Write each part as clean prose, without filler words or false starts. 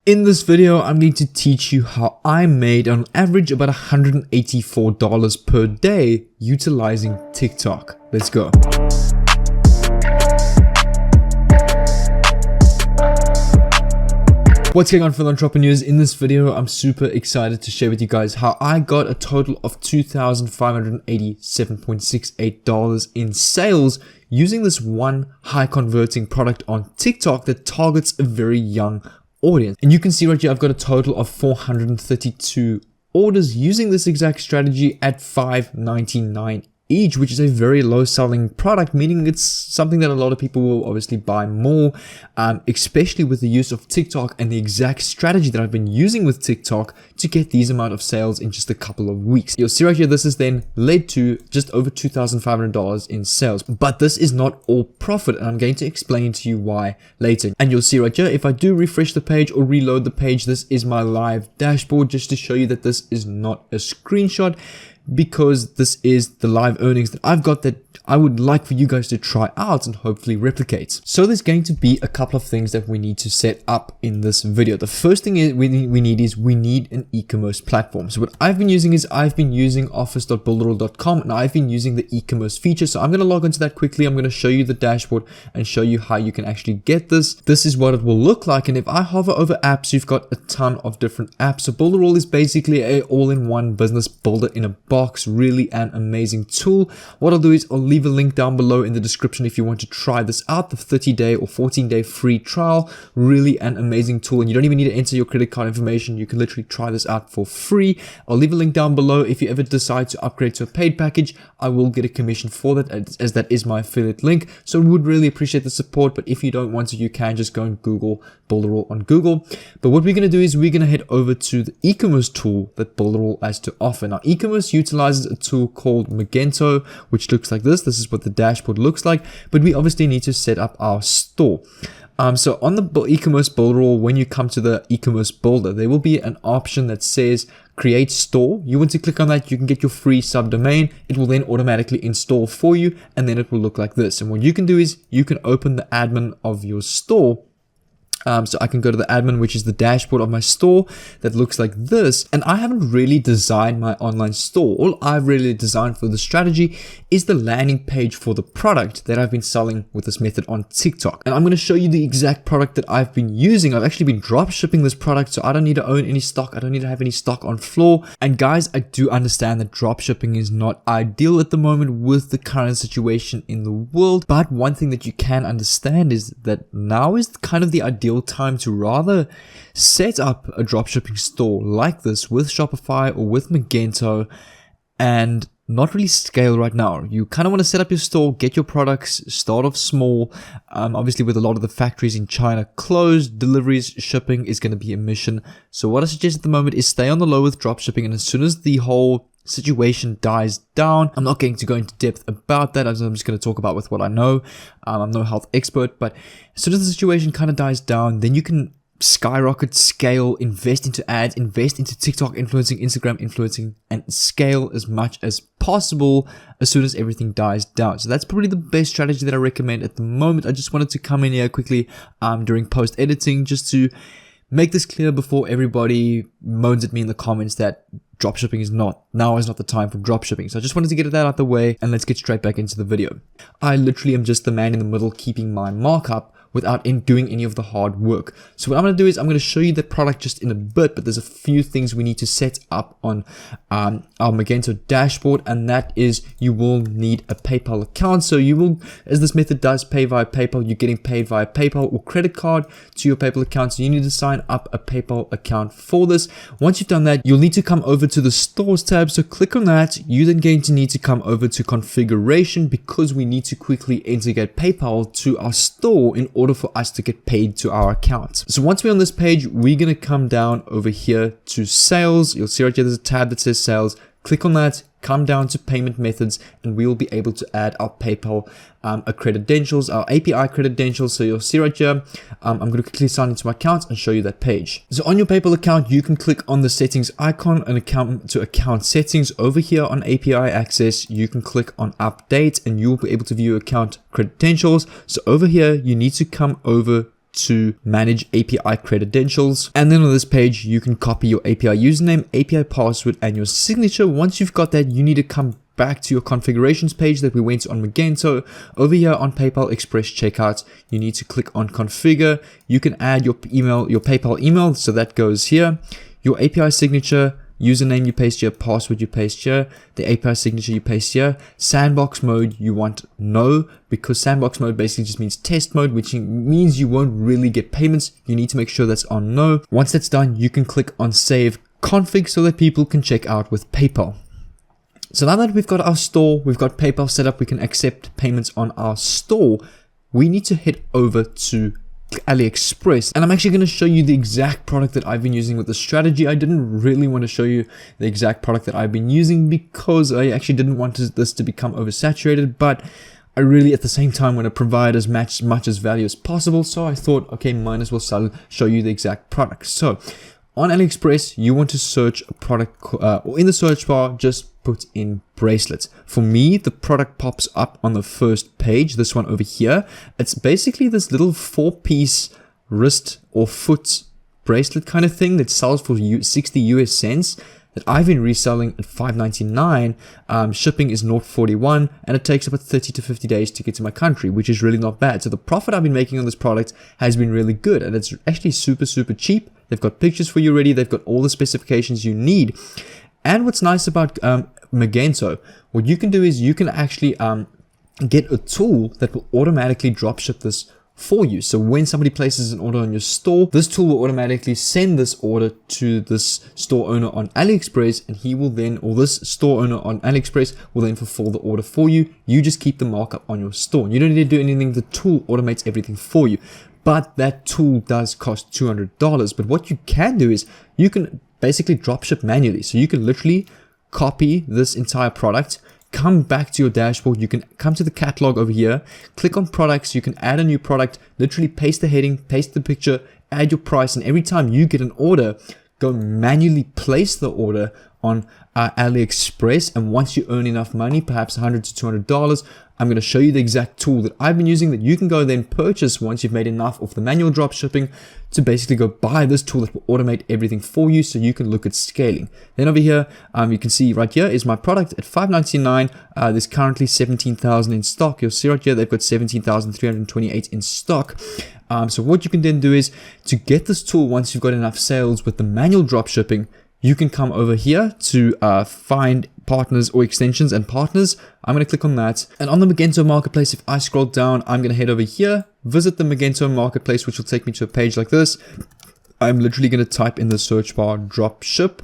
In this video, I'm going to teach you how I made on average about $184 per day utilizing TikTok. Let's go. What's going on, fellow entrepreneurs? In this video, I'm super excited to share with you guys how I got a total of $2,587.68 in sales using this one high converting product on TikTok that targets a very young audience. And you can see right here, I've got a total of 432 orders using this exact strategy at $5.99 each, which is a very low selling product, meaning it's something that a lot of people will obviously buy more, especially with the use of TikTok and the exact strategy that I've been using with TikTok to get these amount of sales in just a couple of weeks. You'll see right here, this has then led to just over $2,500 in sales, but this is not all profit, and I'm going to explain to you why later. And you'll see right here, if I do refresh the page or reload the page, this is my live dashboard, just to show you that this is not a screenshot, because this is the live earnings that I've got that I would like for you guys to try out and hopefully replicate. So there's going to be a couple of things that we need to set up in this video. The first thing is we need an e-commerce platform. So what I've been using is I've been using office.builderall.com, and I've been using the e-commerce feature. So I'm going to log into that quickly. I'm going to show you the dashboard and show you how you can actually get this. This is what it will look like. And if I hover over apps, you've got a ton of different apps. So Builderall is basically a all-in-one business builder in a box, really an amazing tool. What I'll do is I'll leave a link down below in the description if you want to try this out, the 30-day or 14-day free trial. Really an amazing tool, and you don't even need to enter your credit card information. You can literally try this out for free. I'll leave a link down below. If you ever decide to upgrade to a paid package, I will get a commission for that, as that is my affiliate link. So we would really appreciate the support, but if you don't want to, you can just go and Google Builderall on Google. But what we're going to do is we're going to head over to the e-commerce tool that Builderall has to offer. Now, e-commerce utilizes a tool called Magento, which looks like this. This is what the dashboard looks like, but we obviously need to set up our store. So on the e-commerce Builderall, when you come to the e-commerce builder, there will be an option that says create store. You want to click on that. You can get your free subdomain. It will then automatically install for you, and then it will look like this. And what you can do is you can open the admin of your store. So I can go to the admin, which is the dashboard of my store that looks like this. And I haven't really designed my online store. All I've really designed for the strategy is the landing page for the product that I've been selling with this method on TikTok. And I'm going to show you the exact product that I've been using. I've actually been drop shipping this product, so I don't need to own any stock. I don't need to have any stock on floor. And guys, I do understand that drop shipping is not ideal at the moment with the current situation in the world. But one thing that you can understand is that now is kind of the ideal time to rather set up a dropshipping store like this with Shopify or with Magento and not really scale right now. You kind of want to set up your store, get your products, start off small. Obviously, with a lot of the factories in China closed, deliveries, shipping is going to be a mission. So what I suggest at the moment is stay on the low with dropshipping, and as soon as the whole situation dies down, I'm not going to go into depth about that. I'm just going to talk about with what I know. I'm no health expert, but as soon as the situation kind of dies down, then you can skyrocket, scale, invest into ads, invest into TikTok influencing, Instagram influencing, and scale as much as possible as soon as everything dies down. So that's probably the best strategy that I recommend at the moment. I just wanted to come in here quickly during post editing just to make this clear before everybody moans at me in the comments that dropshipping is not the time for dropshipping. So I just wanted to get that out the way, and let's get straight back into the video. I literally am just the man in the middle keeping my markup without doing any of the hard work. So what I'm going to do is I'm going to show you the product just in a bit, but there's a few things we need to set up on our Magento dashboard, and that is you will need a PayPal account. So you will, as this method does pay via PayPal, you're getting paid via PayPal or credit card to your PayPal account. So you need to sign up a PayPal account for this. Once you've done that, you'll need to come over to the stores tab. So click on that. You're then going to need to come over to configuration, because we need to quickly integrate PayPal to our store in order for us to get paid to our account. So once we're on this page, we're going to come down over here to sales. You'll see right here, there's a tab that says sales. Click on that, come down to payment methods, and we will be able to add our PayPal credentials, our API credentials. So you'll see right here, I'm going to quickly sign into my account and show you that page. So on your PayPal account, you can click on the settings icon and account to account settings. Over here on API access, you can click on update and you'll be able to view account credentials. So over here, you need to come over to manage API credentials. And then on this page, you can copy your API username, API password, and your signature. Once you've got that, you need to come back to your configurations page that we went to on Magento. Over here on PayPal Express checkout, you need to click on configure. You can add your email, your PayPal email, so that goes here. Your API signature, username you paste here, password you paste here, the API signature you paste here. Sandbox mode you want no, because sandbox mode basically just means test mode, which means you won't really get payments. You need to make sure that's on no. Once that's done, you can click on save config so that people can check out with PayPal. So now that we've got our store, we've got PayPal set up, we can accept payments on our store, we need to head over to AliExpress. And I'm actually going to show you the exact product that I've been using with the strategy. I didn't really want to show you the exact product that I've been using because I actually didn't want this to become oversaturated, but I really at the same time want to provide as much as value as possible. So I thought, okay, might as well show you the exact product. So on AliExpress, you want to search a product, or in the search bar, just put in bracelets. For me, the product pops up on the first page, this one over here. It's basically this little 4-piece wrist or foot bracelet kind of thing that sells for 60 US cents that I've been reselling at $5.99. Shipping is $0.41 and it takes about 30 to 50 days to get to my country, which is really not bad. So the profit I've been making on this product has been really good, and it's actually super cheap. They've got pictures for you ready. They've got all the specifications you need. And what's nice about Magento, what you can do is you can actually get a tool that will automatically dropship this for you. So when somebody places an order on your store, this tool will automatically send this order to this store owner on AliExpress, and he will then, or this store owner on AliExpress will then fulfill the order for you. You just keep the markup on your store. You don't need to do anything. The tool automates everything for you. But that tool does cost $200. But what you can do is you can basically dropship manually. So you can literally copy this entire product, come back to your dashboard. You can come to the catalog over here, click on products. You can add a new product, literally paste the heading, paste the picture, add your price. And every time you get an order, go manually place the order on AliExpress. And once you earn enough money, perhaps $100 to $200, I'm going to show you the exact tool that I've been using that you can go then purchase once you've made enough of the manual drop shipping to basically go buy this tool that will automate everything for you so you can look at scaling. Then over here, you can see right here is my product at $5.99. There's currently 17,000 in stock. You'll see right here, they've got 17,328 in stock. So what you can then do is to get this tool, once you've got enough sales with the manual drop shipping, you can come over here to find partners or extensions and partners. I'm going to click on that. And on the Magento marketplace, if I scroll down, I'm going to head over here, visit the Magento marketplace, which will take me to a page like this. I'm literally going to type in the search bar drop ship.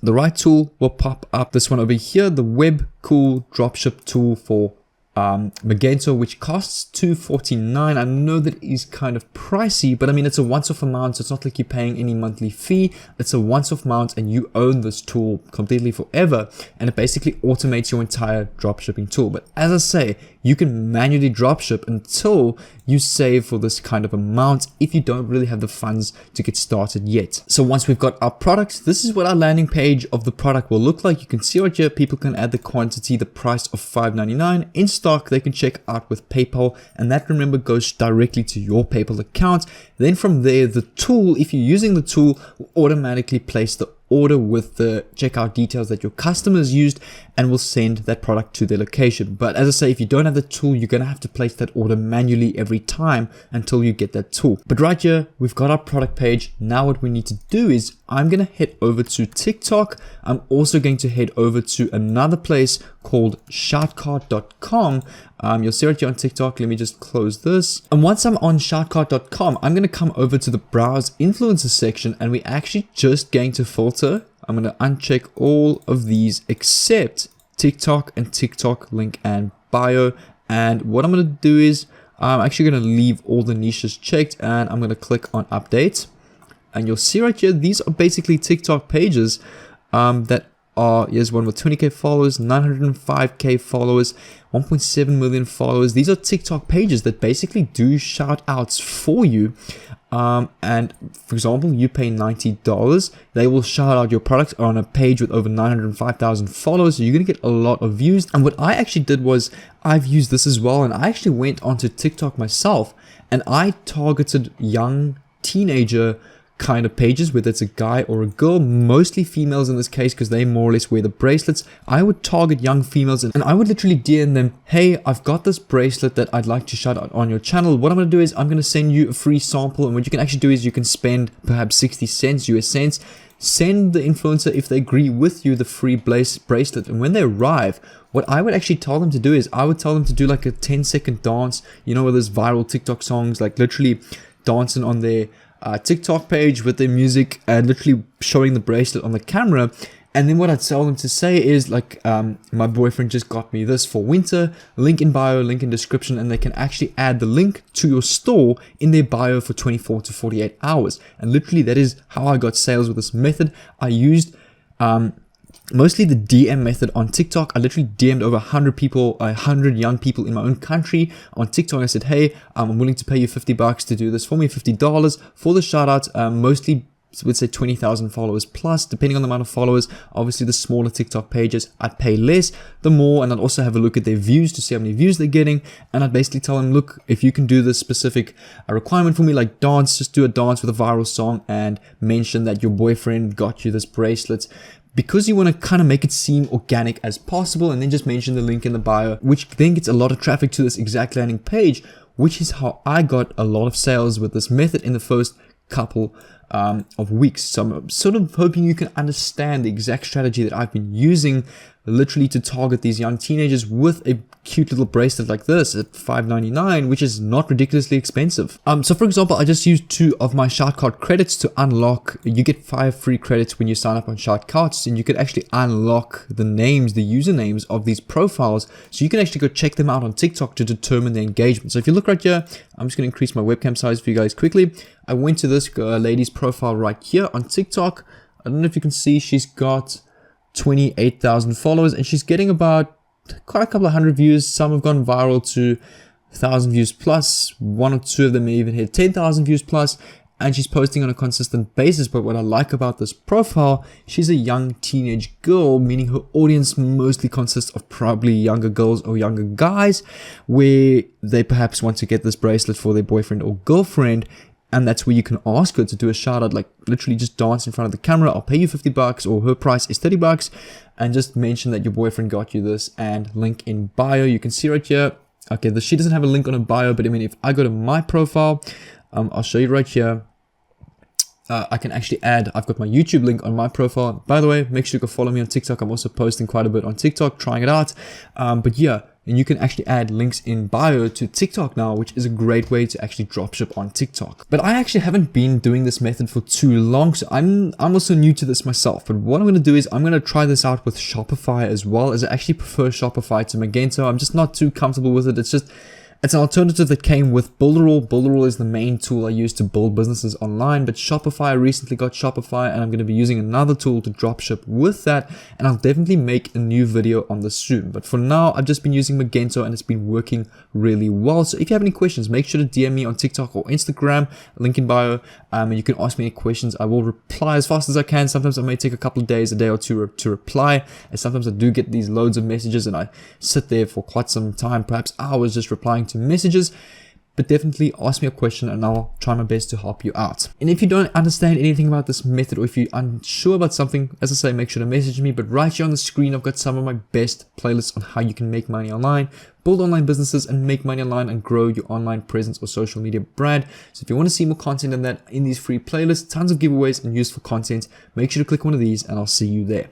The right tool will pop up. This one over here, the web cool dropship tool for Magento, which costs $249. I know that is kind of pricey, but I mean, it's a once-off amount, so it's not like you're paying any monthly fee. It's a once-off amount and you own this tool completely forever, and it basically automates your entire dropshipping tool. But as I say, you can manually dropship until you save for this kind of amount if you don't really have the funds to get started yet. So once we've got our product, this is what our landing page of the product will look like. You can see right here, people can add the quantity, the price of $5.99 in stock. They can check out with PayPal, and that, remember, goes directly to your PayPal account. Then from there, the tool, if you're using the tool, will automatically place the order with the checkout details that your customers used and will send that product to their location. But as I say, if you don't have the tool, you're going to have to place that order manually every time until you get that tool. But right here, we've got our product page. Now what we need to do is I'm going to head over to TikTok. I'm also going to head over to another place called shoutcart.com. You'll see right here on TikTok. Let me just close this. And once I'm on shoutcart.com, I'm going to come over to the browse influencer section, and we're actually just going to filter. I'm going to uncheck all of these except TikTok and TikTok link and bio. And what I'm going to do is I'm actually going to leave all the niches checked, and I'm going to click on update. And you'll see right here, these are basically TikTok pages that here's one with 20k followers, 905k followers, 1.7 million followers. These are TikTok pages that basically do shout outs for you. And for example, you pay $90, they will shout out your product on a page with over 905,000 followers. So you're going to get a lot of views. And what I actually did was I've used this as well. And I actually went onto TikTok myself and I targeted young teenager kind of pages, whether it's a guy or a girl, mostly females in this case because they more or less wear the bracelets. I would target young females and I would literally DM them, hey, I've got this bracelet that I'd like to shout out on your channel. What I'm going to do is I'm going to send you a free sample, and what you can actually do is you can spend perhaps 60 cents, US cents, send the influencer, if they agree with you, the free bracelet. And when they arrive, what I would actually tell them to do is I would tell them to do like a 10-second dance, you know, with those viral TikTok songs, like literally dancing on their TikTok page with their music and literally showing the bracelet on the camera. And then what I'd tell them to say is like, my boyfriend just got me this for winter, link in bio, link in description, and they can actually add the link to your store in their bio for 24 to 48 hours. And literally that is how I got sales with this method. I used mostly the DM method on TikTok. I literally DM'd over 100 people, 100 young people in my own country on TikTok. I said, hey, I'm willing to pay you $50 to do this for me, $50 for the shout out. Mostly would say 20,000 followers plus, depending on the amount of followers. Obviously the smaller TikTok pages, I'd pay less, the more, and I'd also have a look at their views to see how many views they're getting. And I'd basically tell them, look, if you can do this specific requirement for me, like dance, just do a dance with a viral song and mention that your boyfriend got you this bracelet. Because you want to kind of make it seem organic as possible, and then just mention the link in the bio, which then gets a lot of traffic to this exact landing page, which is how I got a lot of sales with this method in the first couple of weeks. So I'm sort of hoping you can understand the exact strategy that I've been using literally to target these young teenagers with a cute little bracelet like this at $5.99, which is not ridiculously expensive. So for example, I just used 2 of my Shoutcard credits to unlock. You get 5 free credits when you sign up on Shoutcards, and you can actually unlock the names, the usernames of these profiles, so you can actually go check them out on TikTok to determine the engagement. So if you look right here, I'm just going to increase my webcam size for you guys quickly. I went to this lady's profile right here on TikTok. I don't know if you can see, she's got 28,000 followers and she's getting about quite a couple of hundred views. Some have gone viral to 1,000 views plus. 1 or 2 of them may even hit 10,000 views plus, and she's posting on a consistent basis. But what I like about this profile, she's a young teenage girl, meaning her audience mostly consists of probably younger girls or younger guys, where they perhaps want to get this bracelet for their boyfriend or girlfriend. And that's where you can ask her to do a shout out, like literally just dance in front of the camera. I'll pay you $50, or her price is $30, and just mention that your boyfriend got you this, and link in bio. You can see right here. Okay, she doesn't have a link on her bio, but I mean, if I go to my profile, I'll show you right here. I can actually add, I've got my YouTube link on my profile. By the way, make sure you go follow me on TikTok. I'm also posting quite a bit on TikTok, trying it out. But yeah, and you can actually add links in bio to TikTok now, which is a great way to actually dropship on TikTok. But I actually haven't been doing this method for too long, so I'm also new to this myself. But what I'm going to do is I'm going to try this out with Shopify as well, as I actually prefer Shopify to Magento. I'm just not too comfortable with it. It's an alternative that came with Builderall. Builderall is the main tool I use to build businesses online, but Shopify, I recently got Shopify, and I'm going to be using another tool to dropship with that, and I'll definitely make a new video on this soon. But for now, I've just been using Magento, and it's been working really well. So if you have any questions, make sure to DM me on TikTok or Instagram, link in bio, and you can ask me any questions. I will reply as fast as I can. Sometimes I may take a couple of days, a day or two to reply, and sometimes I do get these loads of messages, and I sit there for quite some time, perhaps hours, just replying to messages. But definitely ask me a question and I'll try my best to help you out. And if you don't understand anything about this method, or if you're unsure about something, as I say, make sure to message me. But right here on the screen, I've got some of my best playlists on how you can make money online, build online businesses, and make money online and grow your online presence or social media brand. So if you want to see more content than that in these free playlists, tons of giveaways and useful content, make sure to click one of these and I'll see you there.